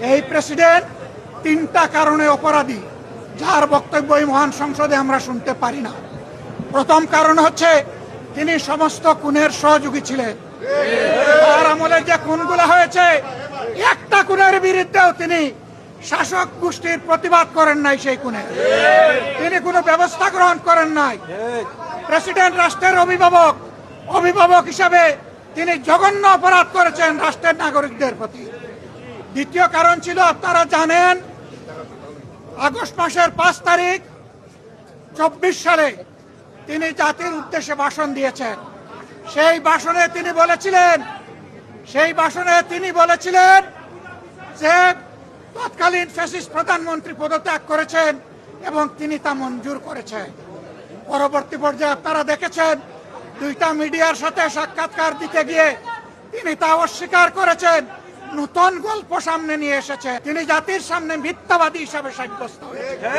এই প্রেসিডেন্ট তিনটা কারণে অপরাধী, যার বক্তব্য এই মহান সংসদে আমরা শুনতে পারি না। প্রথম কারণ হচ্ছে তিনি সমস্ত খুনের সহযোগী ছিলেন। তার আমলে যে খুনগুলো হয়েছে, একটা খুনের বিরুদ্ধেও তিনি শাসক গোষ্ঠীর প্রতিবাদ করেন নাই। সেই খুনে তিনি কোনো ব্যবস্থা গ্রহণ করেন নাই। প্রেসিডেন্ট রাষ্ট্রের অভিভাবক হিসাবে তিনি জঘন্য অপরাধ করেছেন রাষ্ট্রের নাগরিকদের প্রতি। দ্বিতীয় কারণ ছিল, আপনারা জানেন, আগস্ট মাসের 5 তারিখ 24 সালে তিনি জাতির উদ্দেশ্যে ভাষণ দিয়েছেন। সেই ভাষণে তিনি বলেছিলেন যে তৎকালীন ফ্যাসিস্ট প্রধানমন্ত্রী পদত্যাগ করেছেন এবং তিনি তা মঞ্জুর করেছেন। পরবর্তী পর্যায়ে আপনারা দেখেছেন, 2টা মিডিয়ার সাথে সাক্ষাৎকার দিতে গিয়ে তিনি তা অস্বীকার করেছেন। নতুন গল্প সামনে নিয়ে এসেছে, তিনি জাতির সামনে মিথ্যাবাদী হিসাবে সাব্যস্ত হয়েছেন।